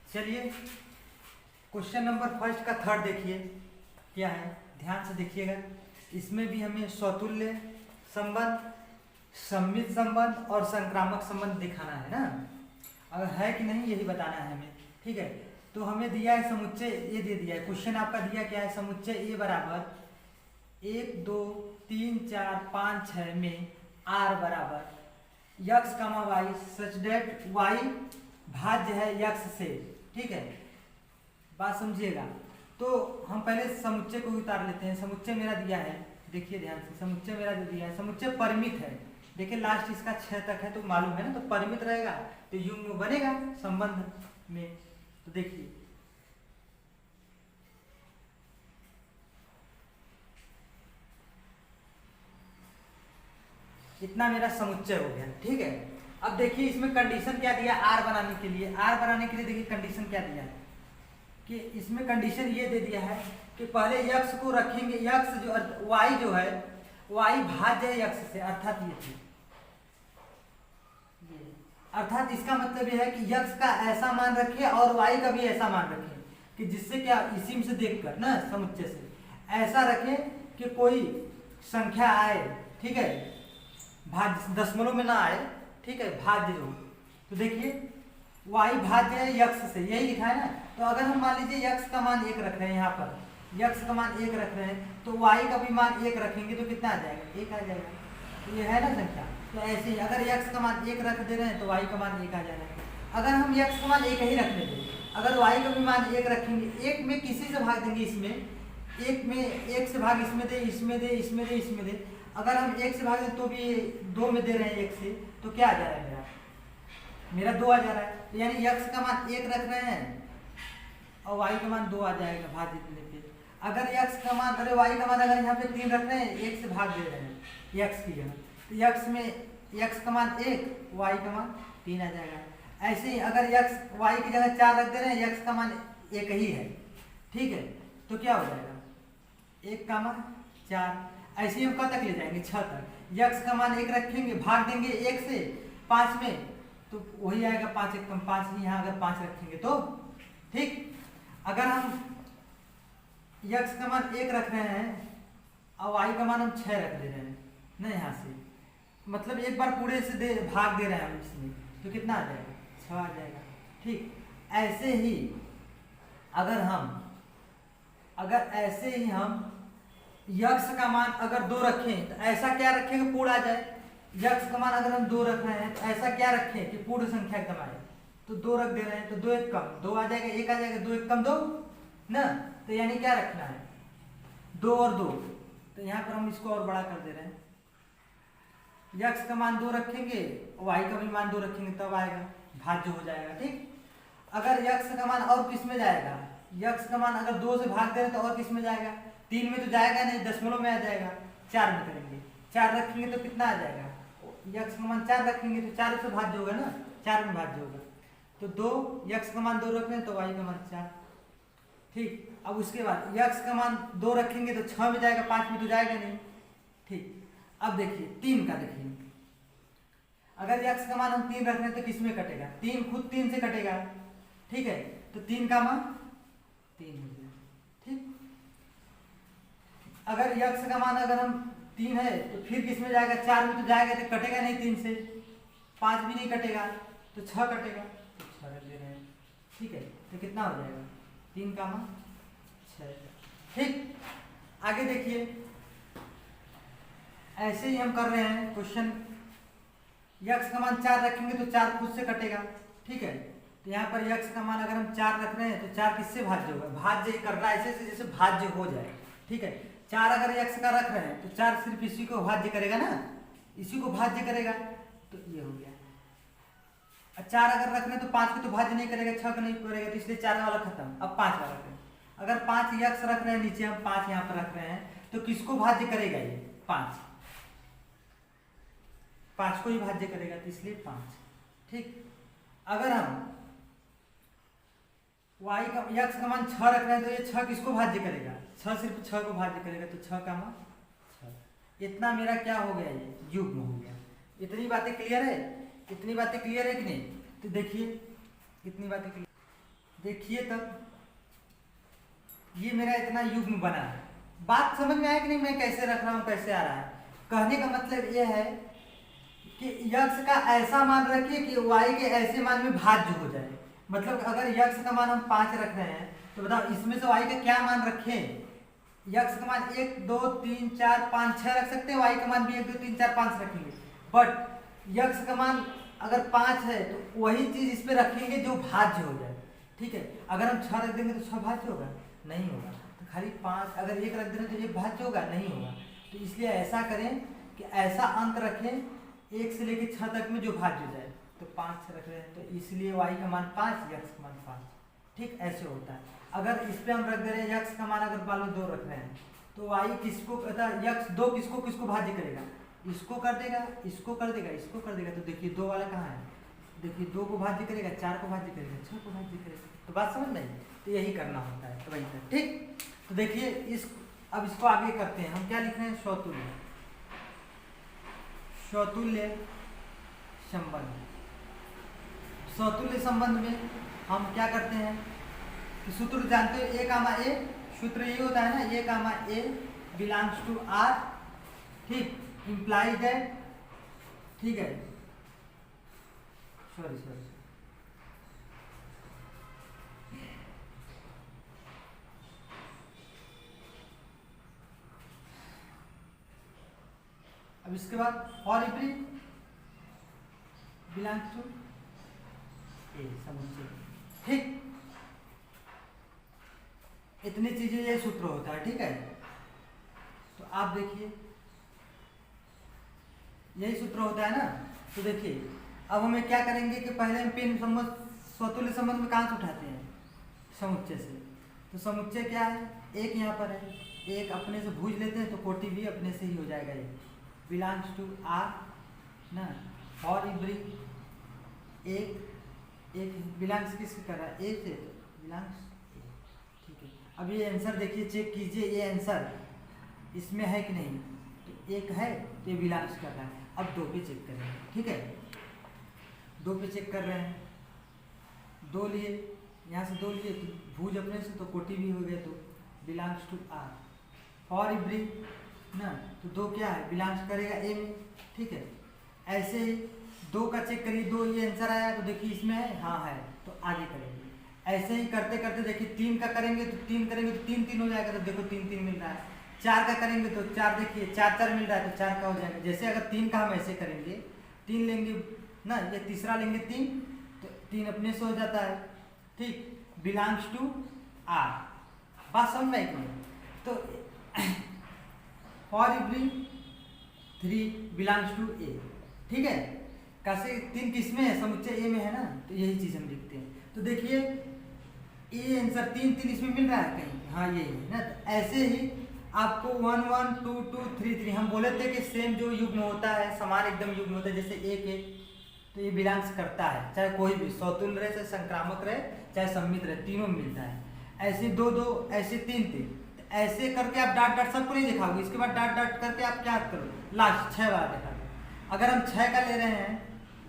चलिए question number first का third देखिए क्या है, ध्यान से देखिएगा। इसमें भी हमें स्वतुल्य संबंध, सम्मित संबंध और संक्रामक संबंध दिखाना है ना, अगर है कि नहीं यही बताना है हमें। ठीक है, तो हमें दिया है समुच्चय, ये दे दिया है क्वेश्चन आपका दिया क्या है, समुच्चय ए बराबर 1 2 3 4 5 6 में r बराबर X comma Y such that Y भाज्य है यक्स से। ठीक है, बात समझिएगा। तो हम पहले समुच्चय को उतार लेते हैं। समुच्चय मेरा दिया है, देखिए ध्यान से, समुच्चय मेरा जो दिया है, समुच्चय परिमित है। देखिए लास्ट इसका 6 तक है तो मालूम है ना, तो परिमित रहेगा तो युग्म बनेगा संबंध में। तो देखिए इतना मेरा समुच्चय हो गया। ठीक है, अब देखिए इसमें कंडीशन क्या दिया आर बनाने के लिए। आर बनाने के लिए देखिए कंडीशन क्या दिया है कि इसमें कंडीशन ये दे दिया है कि पहले यक्स को रखेंगे, यक्स जो वाई जो है वाई भाज्य है यक्स से, अर्थात ये थी, अर्थात इसका मतलब यह है कि यक्स का ऐसा मान रखे और वाई का भी ऐसा मान रखे कि जिससे क्या इसी से देखकर ना समुच्चय से ऐसा रखे कि कोई संख्या आए, ठीक है, भाज्य दशमलव में ना आए, ठीक है, भाज्य जो। तो देखिए वाई भाज्य है यक्स से, यही लिखा है ना। तो अगर हम मान लीजिए यक्स का मान 1 रख रहे हैं, यहाँ पर यक्स का मान 1 रख रहे हैं तो वाई का भी मान 1 रखेंगे तो कितना आ जाएगा, 1 आ जाएगा। तो ये है ना संख्या। तो ऐसे ही अगर यक्स का मान 1 रख दे रहे हैं तो वाई का मान 1 आ जाएगा। अगर हम यक्स का मान 1 ही रखने दें, अगर वाई का भी मान 1 रखेंगे, 1 में किसी से भाग देंगे, इसमें 1 में 1 से भाग इसमें दे, इसमें दे, इसमें दे, इसमें दे। अगर हम 1 से भाग दें तो भी 2 में दे रहे हैं 1 से, तो क्या आ जा रहा है मेरा 2 आ जा रहा है। तो यानी यक्स का मान 1 रख रहे हैं और वाई का मान 2 आ जाएगा भाग देने पे। अगर यक्स का मान, अरे वाई का मान अगर यहाँ पे 3 रख रहे हैं, 1 से भाग दे रहे हैं यक्स की जगह, तो यक्स में यक्स का मान 1, वाई का मान 3 आ जाएगा। ऐसे ही अगर यक्स वाई की जगह 4 रख दे रहे हैं, यक्स का मान 1 ही है, ठीक है, तो क्या हो जाएगा 1 का मान 4। ऐसे ही हम कब तक ले जाएंगे 6 तक। यक्स का मान 1 रखेंगे, भाग देंगे 1 से 5 में, तो वही आएगा 5 1 कम 5 ही, यहाँ अगर 5 रखेंगे तो ठीक। अगर हम यक्स का मान 1 रख रहे हैं और वाई का मान हम 6 रख दे रहे हैं ना, यहाँ से मतलब एक बार पूरे से दे भाग दे रहे हैं हम इसमें, तो कितना आ जाएगा 6 आ जाएगा। ठीक, ऐसे ही ऐसे ही हम यक्स का मान अगर 2 रखें तो ऐसा क्या रखें कि पूर्ण आ जाए। यक्स का मान अगर हम 2 रख रहे हैं तो ऐसा क्या रखें कि पूर्ण संख्या एकदम आए। तो 2 रख दे रहे हैं तो 2 1 कम 2 आ जाएगा, 1 आ जाएगा, 2 1 कम 2 ना। तो यानी क्या रखना है 2 और 2, तो यहाँ पर हम इसको और बड़ा कर दे रहे हैं। यक्स का मान 2 रखेंगे, वाई का भी मान 2 रखेंगे, तब आएगा भाज्य हो जाएगा। ठीक, अगर यक्स का मान और किस में जाएगा, यक्स का मान अगर 2 से भाग दे रहे तो और किस में जाएगा, 3 में तो जाएगा नहीं, दशमलव में आ जाएगा, 4 में करेंगे, 4 रखेंगे तो कितना आ जाएगा, यक्स का मान 4 रखेंगे तो 4 से भाज्य होगा ना, 4 में भाज्य होगा। तो 2 यक्स का मान 2 रख रहे हैं तो वाई का मान 4। ठीक, अब उसके बाद यक्स का मान 2 रखेंगे तो 6 में जाएगा, 5 में तो जाएगा नहीं। ठीक, अब देखिए 3 का, देखिए अगर यक्स का मान हम 3 रख रहे हैं तो किस में कटेगा, 3 खुद 3 से कटेगा, ठीक है, तो 3 का मान 3 हो गया। ठीक, अगर यक्स का मान अगर हम 3 है तो फिर किस में जाएगा, 4 में तो जाएगा तो कटेगा नहीं 3 से, 5 भी नहीं कटेगा तो 6 कटेगा, तो 6 रख दे रहे हैं। ठीक है, तो कितना हो जाएगा 3 का मान 6। ठीक, आगे देखिए ऐसे ही हम कर रहे हैं क्वेश्चन। यक्स का मान 4 रखेंगे तो 4 खुद से कटेगा, ठीक है, तो यहाँ पर यक्स का मान अगर हम 4 रख रहे हैं तो 4 किससे भाज्य होगा, भाज्य कर रहा है ऐसे जैसे भाज्य हो जाए। ठीक है, 4 अगर यक्स का रख रहे हैं तो 4 सिर्फ इसी को भाज्य करेगा ना, इसी को भाज्य करेगा, तो ये हो गया। 4 अगर रख रहे हैं तो 5 को तो भाज्य नहीं करेगा, 6 को नहीं करेगा, तो इसलिए 4 वाला खत्म। अब 5 वाला करें, अगर 5 यक्स रख रहे हैं, नीचे हम 5 यहाँ पर रख रहे हैं, तो किसको भाज्य करेगा ये 5 को ही भाज्य करेगा, तो इसलिए 5। ठीक, अगर हम वाई का यक्स का मान 6 रख रहे हैं तो ये 6 किसको भाज्य करेगा, 6 सिर्फ 6 को भाज्य करेगा, तो 6 का मान 6। इतना मेरा क्या हो गया, ये युग्म हो गया। इतनी बातें क्लियर है, इतनी बातें क्लियर है कि नहीं। तो देखिए कितनी बातें क्लियर, देखिए तब ये मेरा इतना युग्म बना है। बात समझ में आया कि नहीं, मैं कैसे रख रहा हूँ, कैसे आ रहा है। कहने का मतलब ये है कि यक्स का ऐसा मान रखिए कि वाई के ऐसे मान में भाज्य हो जाए। मतलब अगर यक्स का मान हम 5 रख रहे हैं तो बताओ इसमें से वाई का क्या मान रखें। यक्स का मान 1 2 3 4 5 6 रख सकते हैं, वाई का मान भी 1 2 3 4 5 रखेंगे। बट यक्स का मान अगर 5 है तो वही चीज इस पे रखेंगे जो भाज्य हो जाए। ठीक है, अगर हम 6 रख देंगे तो 6 भाज्य होगा नहीं होगा। तो खाली 5 अगर 1 रख देंगे तो ये भाज्य होगा नहीं होगा। तो इसलिए ऐसा करें कि ऐसा अंक रखें 1 से लेकर 6 तक में जो भाज्य हो जाए। तो 5 से रख रहे हैं तो इसलिए वाई का मान 5, यक्स का मान 5। ठीक ऐसे होता है। अगर इस पे हम रख दे रहे हैं यक्स का मान अगर मान लो 2 रख रहे हैं तो वाई किसको यक्स 2 किसको किसको भाज्य करेगा, इसको कर देगा, इसको कर देगा, इसको कर देगा। तो देखिए 2 वाला कहाँ है, देखिए 2 को भाज्य करेगा, 4 को भाज्य करेगा, 6 को भाज्य करेगा। तो बात समझ में आई। तो यही करना होता है तो वही था। ठीक, तो देखिए अब इसको आगे करते हैं। हम क्या लिख रहे हैं, स्वतुल्य स्वतुल्य संबंध। स्वतुल्य संबंध में हम क्या करते हैं कि सूत्र जानते हो, ए कामा ए, सूत्र ये होता है ना, ए कामा ए बिलोंग्स टू आर। ठीक, इंप्लाई दैट, ठीक है, सॉरी अब इसके बाद और एवरी बिलोंग्स टू ए समुच्चय। ठीक, इतनी चीजें ये सूत्र होता है। ठीक है, तो आप देखिए यही सूत्र होता है ना। तो देखिए अब हमें क्या करेंगे कि पहले हम पेन संबंध स्वतुल्य संबंध में कहाँ से उठाते हैं, समुच्चय से। तो समुच्चय क्या है, एक यहाँ पर है, एक अपने से भूज लेते हैं तो कोटि भी अपने से ही हो जाएगा। ये बिलोंग्स टू आर ना, और इवरी एक बिलोंग्स किससे कर रहा है, ए से, बिलोंग्स। ठीक है, अब ये आंसर देखिए, चेक कीजिए ये आंसर इसमें है कि नहीं। तो एक है तो ये बिलोंग्स कर रहा है। अब 2 पे चेक करेंगे। ठीक है, 2 पे चेक कर रहे हैं, 2 लिए, यहाँ से 2 लिए तो भूज अपने से तो कोटि भी हो गया, तो belongs to R. For every ना, तो 2 क्या है, बिलोंग्स करेगा ए में। ठीक है, ऐसे ही 2 का चेक करिए, 2 ये आंसर आया तो देखिए इसमें है, हाँ है, तो आगे करेंगे। ऐसे ही करते करते देखिए 3 का करेंगे तो 3 करेंगे तो 3 3 हो जाएगा, तो देखो 3 3 मिल रहा है। 4 का करेंगे तो 4, देखिए 4 4 मिल रहा है तो 4 का हो जाएगा। जैसे अगर 3 का हम ऐसे करेंगे, 3 लेंगे ना, ये तीसरा लेंगे 3 तो 3 अपने से हो जाता है। ठीक, बिलोंग्स टू आर। बात समझ में आई कि नहीं। तो फॉर एवरी 3 बिलोंग्स टू ए। ठीक है, कैसे 3 किसमें है, समुच्चय ए में है ना, तो यही चीज हम लिखते हैं। तो देखिए ये आंसर 3 3 इसमें मिल रहा है कहीं, हाँ ये है ना। तो ऐसे ही आपको 1 1 2 2 3 3 हम बोले थे कि सेम जो युग्म होता है, समान एकदम युग्म होता है, जैसे 1 1 तो ये बिलोंग्स करता है, चाहे कोई भी स्वतुल्य रहे, चाहे संक्रामक रहे, चाहे सम्मित रहे, तीनों मिलता है। ऐसे 2 2 ऐसे 3 3 ऐसे करके आप डाट डाट सबको नहीं दिखाओगे, इसके बाद डाट डाट करके आप क्या करो, लास्ट 6 बार दिखा दो। अगर हम 6 का ले रहे हैं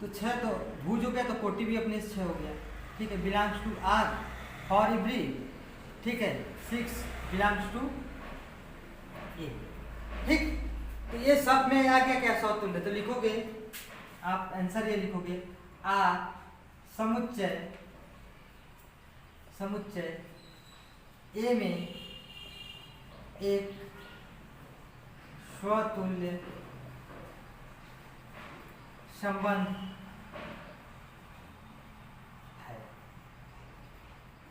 तो 6 तो भूज हो गया तो कोटि भी अपने से 6 हो गया। ठीक है, belongs to R for every. ठीक है, 6 बिलोंग्स टू ए। ठीक, तो ये सब में आ गया क्या, स्वतुल्य। तो लिखोगे आप आंसर ये लिखोगे, आर समुच्चय ए में एक स्वतुल्य संबंध है।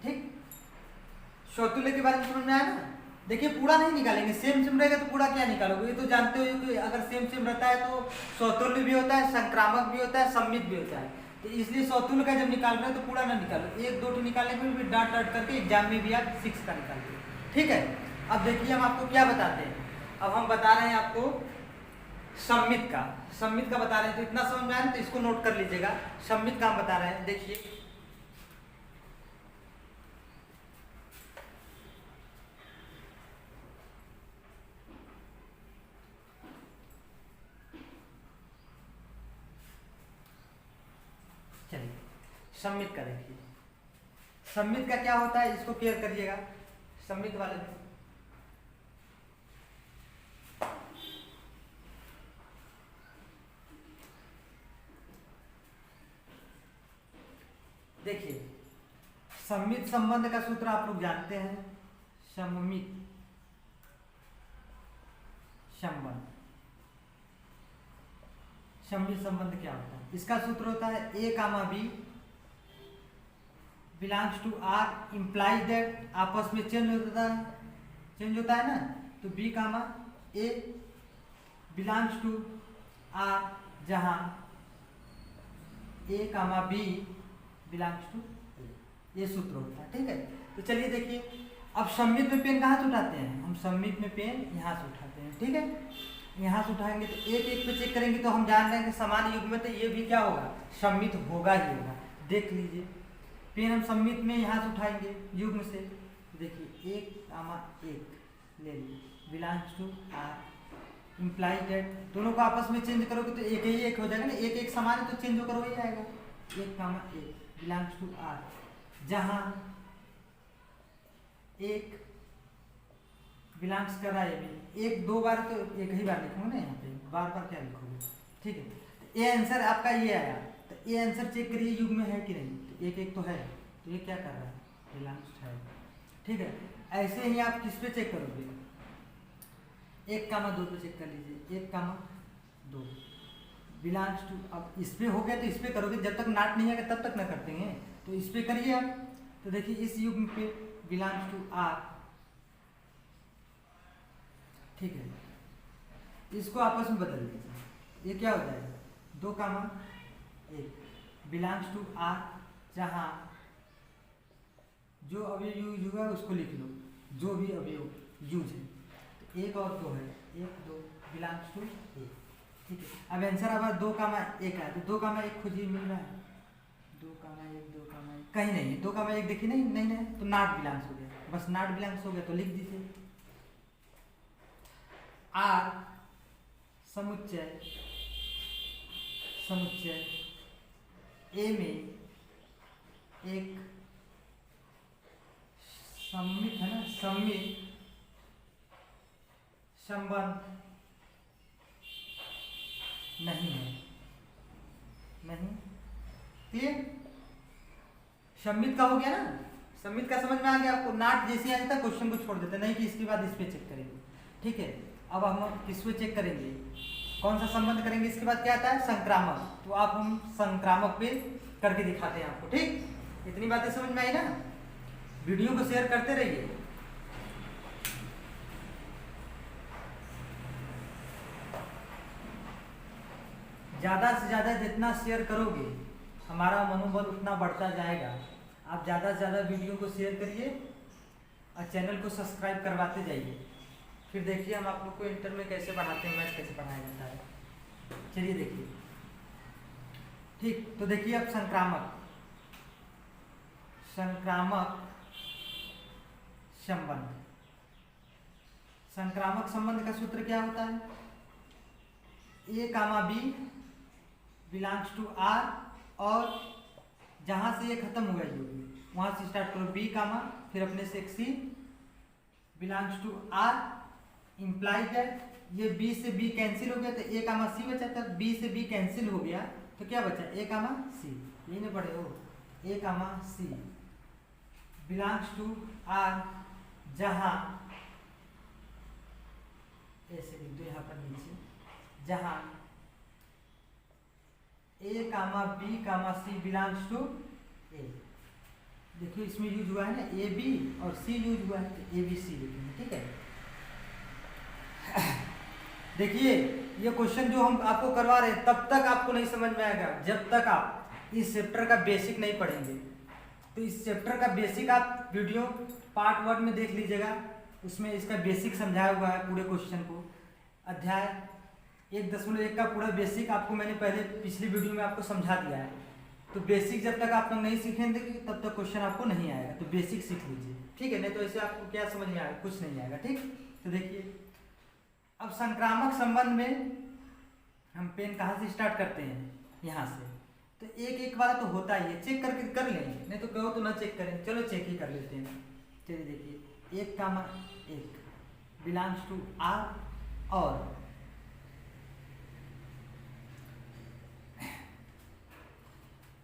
ठीक, स्वतुल्य के बारे में समझ में आया ना। देखिए पूरा नहीं निकालेंगे, सेम सेम रहेगा तो पूरा क्या निकालोगे। ये तो जानते हो कि अगर सेम सेम रहता है तो स्वतुल्य भी होता है, संक्रामक भी होता है, सम्मित भी होता है। तो इसलिए स्वतुल्य का जब निकाल रहे हैं तो पूरा ना निकालो, 1 2 निकालने के फिर डाट डाट करके एग्जाम में भी आप 6 का निकालिए। ठीक है, अब देखिए हम आपको क्या बताते हैं। अब हम बता रहे हैं आपको सम्मित का बता रहे हैं। तो इतना समझ में आया तो इसको नोट कर लीजिएगा। सम्मित का हम बता रहे हैं, देखिए चलिए सम्मित का देखिए। सम्मित का क्या होता है, इसको क्लियर करिएगा। सम्मित वाले में देखिए, सम्मित संबंध का सूत्र आप लोग जानते हैं, सम्मित संबंध। सम्मित संबंध क्या होता है, इसका सूत्र होता है a comma b belongs to R implies that, आपस में चेंज होता है ना, तो b comma a belongs to R, जहां a comma b belongs to, ये सूत्र होता है। ठीक है, तो चलिए देखिए, अब सम्मित में पेन कहाँ से उठाते हैं, हम सम्मित में पेन यहाँ से उठाते हैं। ठीक है, यहाँ से उठाएंगे तो एक एक पे चेक करेंगे तो हम जान रहे हैं कि समान युग्म में तो ये भी क्या होगा, सम्मित होगा ही होगा। देख लीजिए, पेन हम सम्मित में यहाँ से उठाएंगे युग्म से, देखिए एक कामा एक ले लीजिए, belongs to R implies that, दोनों को आपस में चेंज करोगे तो एक ही एक हो जाएगा ना, एक एक समान है तो चेंज होकर हो ही जाएगा। एक कामा एक बिलोंग्स टू आर, जहां एक बिलोंग्स कर रहा है भी, एक दो बार तो एक ही बार लिखूंगा ना, यहाँ पे बार बार क्या लिखोगे। ठीक है, तो ये आंसर आपका ये आया, तो ये आंसर चेक करिए युग्म में है कि नहीं, तो एक एक तो है, तो ये क्या कर रहा है, बिलोंग्स है। ठीक है, ऐसे ही आप किस पे चेक करोगे, एक कामा दो पे चेक कर लीजिए, एक कामा दो बिलोंग्स टू, अब इस पे हो गया तो इस पे करोगे, जब तक नाट नहीं आएगा तब तक ना करते हैं, तो इस पे करिए आप। तो देखिए इस युग्म पे बिलोंग्स टू आर, ठीक है, इसको आपस में बदल दीजिए, ये क्या हो जाएगा, दो कामा एक बिलोंग्स टू आर, जहां जो अवयव यूज हुआ है उसको लिख लो, जो भी अवयव यूज है, तो एक और दो है, एक दो बिलोंग्स टू एक। ठीक है, अब आंसर हमारा दो कामा एक है, तो दो कामा एक खुद ही मिल रहा है, दो कामा एक कहीं नहीं है, दो कामा एक देखिए नहीं नहीं है, तो नॉट बिलोंग्स हो गया, बस नॉट बिलोंग्स हो गया तो लिख दीजिए। आर समुच्चय, समुच्चय ए में एक सम्मित है ना, सम्मित संबंध नहीं है, नहीं, ठीक, सम्मित का हो गया ना, सम्मित का समझ में आ गया आपको, नाट जैसे आ जाता है क्वेश्चन को छोड़ देते, नहीं कि इसके बाद इस पे चेक करेंगे। ठीक है, अब हम किस पे चेक करेंगे, कौन सा संबंध करेंगे, इसके बाद क्या आता है, संक्रामक, तो आप हम संक्रामक पे करके दिखाते हैं आपको। ठीक, इतनी बातें समझ में आई ना, वीडियो को शेयर करते रहिए। ज़्यादा से ज़्यादा जितना शेयर करोगे हमारा मनोबल उतना बढ़ता जाएगा। आप ज़्यादा से ज़्यादा वीडियो को शेयर करिए और चैनल को सब्सक्राइब करवाते जाइए। फिर देखिए हम आप लोग को इंटर में कैसे पढ़ाते हैं, मैथ कैसे पढ़ाया जाता है। चलिए देखिए, ठीक, तो देखिए अब संक्रामक, संक्रामक संबंध, संक्रामक संबंध का सूत्र क्या होता है, a comma b belongs to are, और जहां से ये खत्म हुआ है वहां से स्टार्ट करो, बी कामा फिर अपने से एक c belongs to R implies that, ये बी से बी कैंसिल हो गया तो ए कामा सी बचा था, बी से बी कैंसिल हो गया तो क्या बचा, ए कामा सी, यही ना पढ़े हो, a comma c belongs to R, जहां ऐसे लिख दो यहाँ पर नीचे, जहां a comma b comma c belongs to A. देखिए इसमें यूज हुआ है ना ए बी और सी यूज हुआ है, तो ए बी सी लिखेंगे। ठीक है, देखिए ये क्वेश्चन जो हम आपको करवा रहे हैं तब तक आपको नहीं समझ में आएगा जब तक आप इस चैप्टर का बेसिक नहीं पढ़ेंगे। तो इस चैप्टर का बेसिक आप वीडियो पार्ट 1 में देख लीजिएगा, उसमें इसका बेसिक समझाया हुआ है पूरे क्वेश्चन को। अध्याय 1.1 का पूरा बेसिक आपको मैंने पहले पिछली वीडियो में आपको समझा दिया है। तो बेसिक जब तक आप लोग नहीं सीखेंगे तब तक क्वेश्चन आपको नहीं आएगा, तो बेसिक सीख लीजिए। ठीक है, नहीं तो ऐसे आपको क्या समझ में आएगा, कुछ नहीं आएगा। ठीक, तो देखिए अब संक्रामक संबंध में हम पेन कहाँ से स्टार्ट करते हैं, यहाँ से। तो एक एक वाला तो होता ही है, चेक करके कर लेंगे, नहीं तो कहो तो ना चेक करें। चलो चेक ही कर लेते हैं। चलिए देखिए 1 कामा 1 बिलोंग्स टू आर और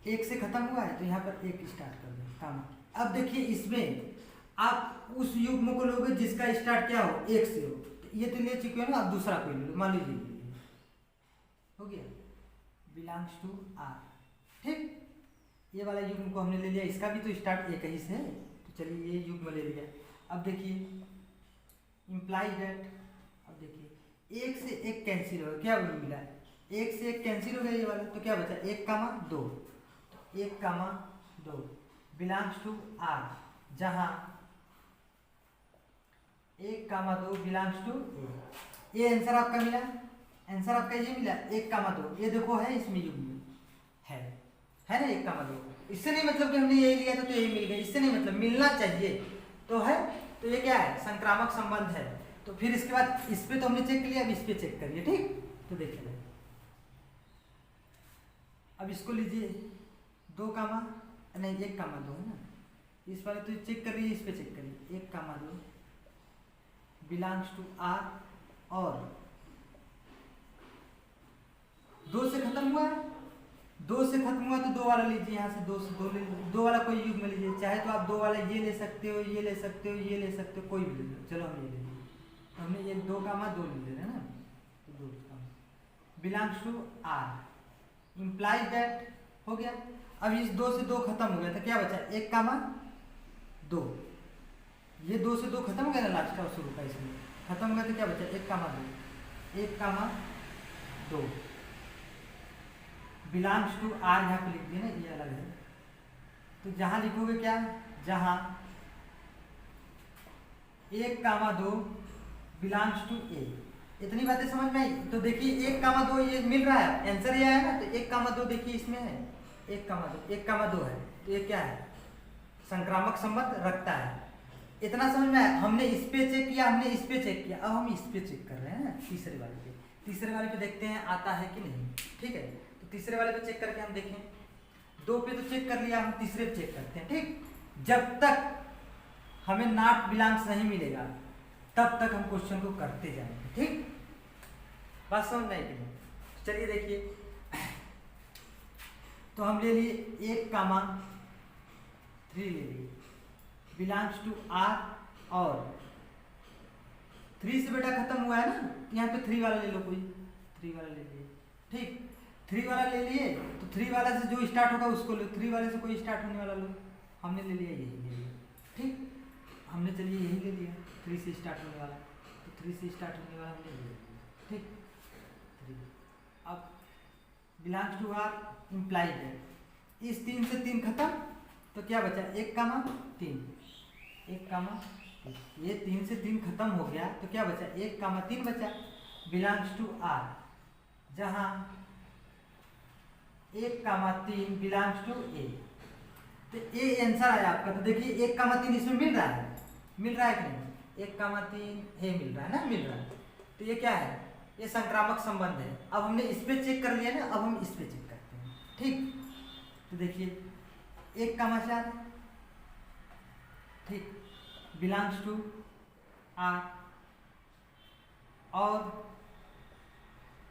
एक से खत्म हुआ है तो यहाँ पर एक स्टार्ट कर दो कामा। अब देखिए इसमें आप उस युग्म को लोगे जिसका स्टार्ट क्या हो, एक से हो। तो ये तो ले चुके हो ना, आप दूसरा कोई ले लो, मान लीजिए हो गया बिलोंग्स टू आर। ठीक, ये वाला युग्म को हमने ले लिया, इसका भी तो स्टार्ट एक ही से है, तो चलिए ये युग्म ले लिया। अब देखिए इम्प्लाई दैट, अब देखिए एक से एक कैंसिल हो गया, क्या मिला, एक से एक कैंसिल हो गया ये वाला, तो क्या बचा 1 कामा 2, तो 1 कामा 2 बिलोंग्स टू आर, जहां 1 कामा 2 बिलोंग्स टू ए। ये आंसर आपका मिला, आंसर आपका ये मिला 1 कामा 2। ये देखो है इसमें युग्म है ना 1 कामा 2। इससे नहीं मतलब कि हमने यही लिया था तो यही मिल गया, इससे नहीं मतलब, मिलना चाहिए तो है। तो ये क्या है, संक्रामक संबंध है। तो फिर इसके बाद इस पे तो हमने चेक किया, अब इस पे चेक करिए। ठीक, तो देखिए अब इसको लीजिए 2 कामा नहीं 1 कामा 2 है ना, इस वाले तो चेक कर रही है, इस पे चेक करिए 1 कामा 2 बिलोंग्स टू आर और 2 से खत्म हुआ है, 2 से खत्म हुआ तो 2 वाला लीजिए, यहाँ से 2 से 2 ले लीजिए, 2 वाला कोई युग्म लीजिए, चाहे तो आप 2 वाला ये ले सकते हो, ये ले सकते हो, ये ले सकते हो, कोई भी ले लो। चलो हम ये ले लीजिए, हमने ये 2 कामा 2 ले लिया है ना, तो 2 comma belongs to R implies that हो गया। अब इस 2 से 2 खत्म हो गया तो क्या बचा 1 कामा 2, ये 2 से 2 खत्म हो गया ना, लास्ट का शुरू का इसमें खत्म हो गया तो क्या बचा 1 कामा 2, 1 कामा 2 बिलोंग्स टू आर, यहाँ पे लिख दिए ना, ये अलग है। तो जहां लिखोगे क्या, जहां 1 कामा 2 बिलोंग्स टू ए, इतनी बातें समझ में आई। तो देखिए 1 कामा 2 ये मिल रहा है, आंसर ये आया ना, तो 1 कामा 2 देखिए इसमें है 1 कामा 2, 1 कामा 2 है, तो ये क्या है, संक्रामक संबंध रखता है। इतना समझ में आया। हमने इस पे चेक किया, हमने इस पे चेक किया, अब हम इस पे चेक कर रहे हैं ना, तीसरे वाले पे। तीसरे वाले पे देखते हैं आता है कि नहीं। ठीक है, तो तीसरे वाले पे चेक करके हम देखें, 2 पे तो चेक कर लिया, हम तीसरे पे चेक करते हैं। ठीक, जब तक हमें नॉट बिलोंग्स नहीं मिलेगा तब तक हम क्वेश्चन को करते जाएंगे। ठीक, बात समझ में आएगी। चलिए देखिए, तो हम ले लिए 1 कामा 3 ले लिए बिलोंग्स टू आर और 3 से बेटा खत्म हुआ है ना, तो यहाँ पे 3 वाला ले लो, कोई 3 वाला ले लिए। ठीक, 3 वाला ले लिए तो 3 वाला से जो स्टार्ट होगा उसको लो, 3 वाले से कोई स्टार्ट होने वाला लो, हमने ले लिया यही ले लिया। ठीक, हमने चलिए यही ले लिया 3 से स्टार्ट होने वाला, तो 3 से स्टार्ट होने वाला हमने ले लिया। ठीक, 3 अब बिलोंग्स टू आर इम्प्लाइड है, इस 3 से 3 खत्म तो क्या बचा 1 कामा 3, 1 कामा 3, ये 3 से 3 खत्म हो गया तो क्या बचा 1 कामा 3 बचा बिलोंग्स टू आर, जहां 1 कामा 3 बिलोंग्स टू ए। तो ए आंसर आया आपका। तो देखिए 1 कामा 3 इसमें मिल रहा है, मिल रहा है कि नहीं, 1 कामा 3 है, मिल रहा है ना, मिल रहा है। तो ये क्या है, ये संक्रामक संबंध है। अब हमने इस पे चेक कर लिया ना, अब हम इस पे चेक करते हैं। ठीक, तो देखिए 1 कामा 4 ठीक बिलोंग्स टू आर और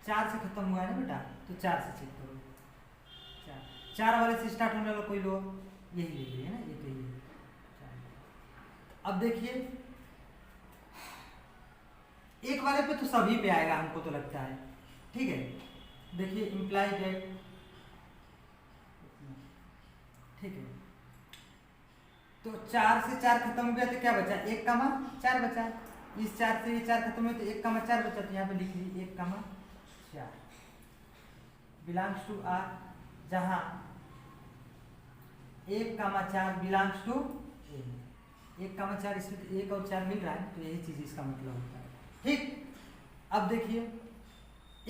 4 से खत्म हुआ है ना बेटा, तो 4 से चेक करो, 4 वाले से स्टार्ट होने वाला कोई लो, यही ले लिए ना, ये तो यही है 4। अब देखिए 1 वाले पे तो सभी पे आएगा हमको तो लगता है। ठीक है, देखिए इम्प्लाई दैट, ठीक है, तो 4 से 4 खत्म हो गया तो क्या बचा 1 कामा 4 बचा, इस 4 से ये 4 खत्म हुआ तो 1 कामा 4 बचा, तो यहाँ पे लिख लीजिए 1 कामा 4 बिलोंग्स टू आर, जहां 1 कामा 4 बिलोंग्स टू ए। 1 कामा 4 इसमें 1 और 4 मिल रहा है, तो यही चीज इसका मतलब होता है। ठीक, अब देखिए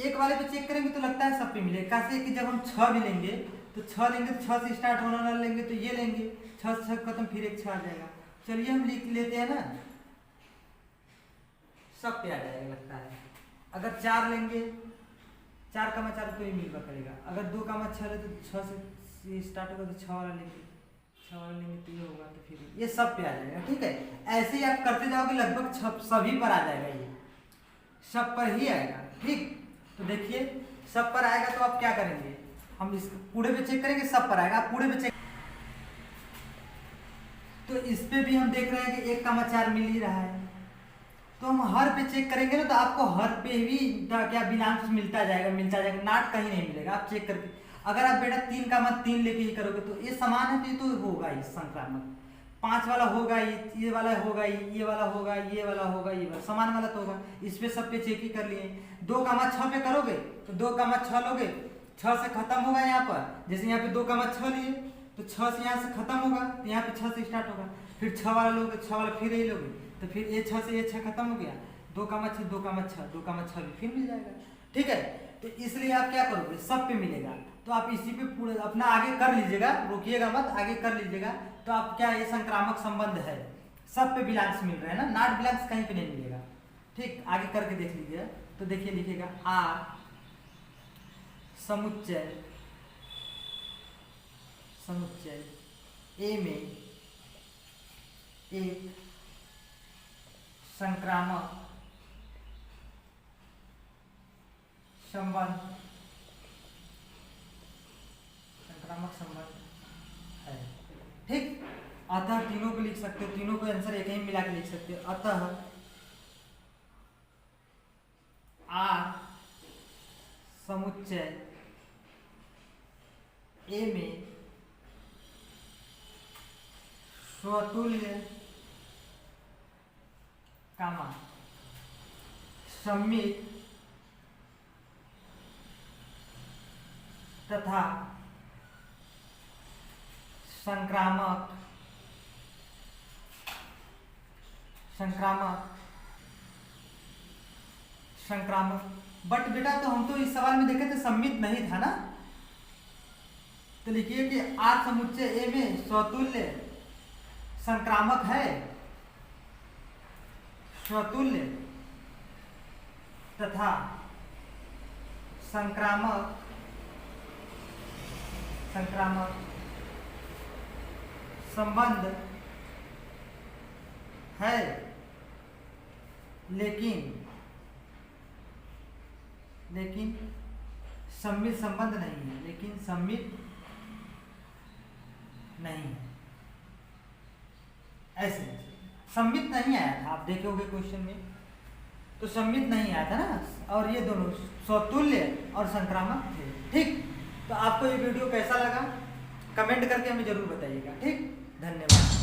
1 वाले पे चेक करेंगे तो लगता है सब पे मिलेगा, कैसे कि जब हम 6 भी लेंगे तो 6 लेंगे तो 6 से स्टार्ट होने वाला लेंगे तो ये लेंगे, 6 से 6 खत्म, फिर एक 6 आ जाएगा। चलिए हम लिख लेते हैं ना, सब पे आ जाएगा लगता है। अगर 4 लेंगे 4,4 तो ये मिलवा करेगा। अगर 2,6 है तो 6 से स्टार्ट होगा तो 6 वाला लेंगे, 6 वाला लेंगे तो ये होगा, तो फिर ये सब पे आ जाएगा। ठीक है, ऐसे ही आप करते जाओगे लगभग सभी पर आ जाएगा, ये सब पर ही आएगा। ठीक, तो देखिए सब पर आएगा तो आप क्या करेंगे, हम इस पूरे पे चेक करेंगे, सब पर आएगा, आप पूरे पे चेक। तो इस पे भी हम देख रहे हैं कि 1,4 मिल ही रहा है, तो हम हर पे चेक करेंगे ना, तो आपको हर पे भी क्या बिलांस मिलता जाएगा, नाट कहीं नहीं मिलेगा। आप चेक करके, अगर आप बेटा 3,3 लेके ही करोगे तो ये समान है, तो ये तो होगा ही संक्रामक। 5 वाला होगा, ये वाला होगा, ये वाला होगा, ये वाला होगा, ये वाला समान वाला तो होगा। इस पे सब पे चेक ही कर लिए। 2,6 पे करोगे तो 2,6 लोगे, 6 से खत्म होगा यहाँ पर। जैसे यहाँ पे 2,6 लिए तो 6 से यहाँ से खत्म होगा, तो यहाँ पे 6 से स्टार्ट होगा। फिर 6 वाला लोगे, 6 वाला फिर यही लोगे, तो फिर ये 6 से ये 6 खत्म हो गया, 2,6 2,6 भी फिर मिल जाएगा। ठीक है, तो इसलिए आप क्या करोगे, सब पे मिलेगा, तो आप इसी पे पूरा अपना आगे कर लीजिएगा, रुकिएगा मत, आगे कर लीजिएगा। तो आप क्या, ये संक्रामक संबंध है, सब पे बिलांस मिल रहा है ना, नाट बिलांस कहीं पे नहीं मिलेगा। ठीक, आगे करके देख लीजिए। तो देखिए लिखेगा आर समुच्चय ए में एक संक्रामक संबंध है। ठीक, अतः तीनों को लिख सकते हो, तीनों को आंसर एक ही मिला के लिख सकते हो। अतः आर समुच्चय ए में स्वतुल्य सममित तथा संक्रामक बट बेटा, तो हम तो इस सवाल में देखे थे सम्मित नहीं था ना, तो लिखिए कि आर समुच्चय ए में स्वतुल्य संक्रामक है, स्वतुल्य तथा संक्रामक संबंध है, लेकिन सम्मित संबंध नहीं है, ऐसे सम्मित नहीं आया था, आप देखोगे क्वेश्चन में तो सम्मित नहीं आया था ना, और ये दोनों स्वतुल्य और संक्रामक थे। ठीक, तो आपको ये वीडियो कैसा लगा कमेंट करके हमें जरूर बताइएगा। ठीक, धन्यवाद।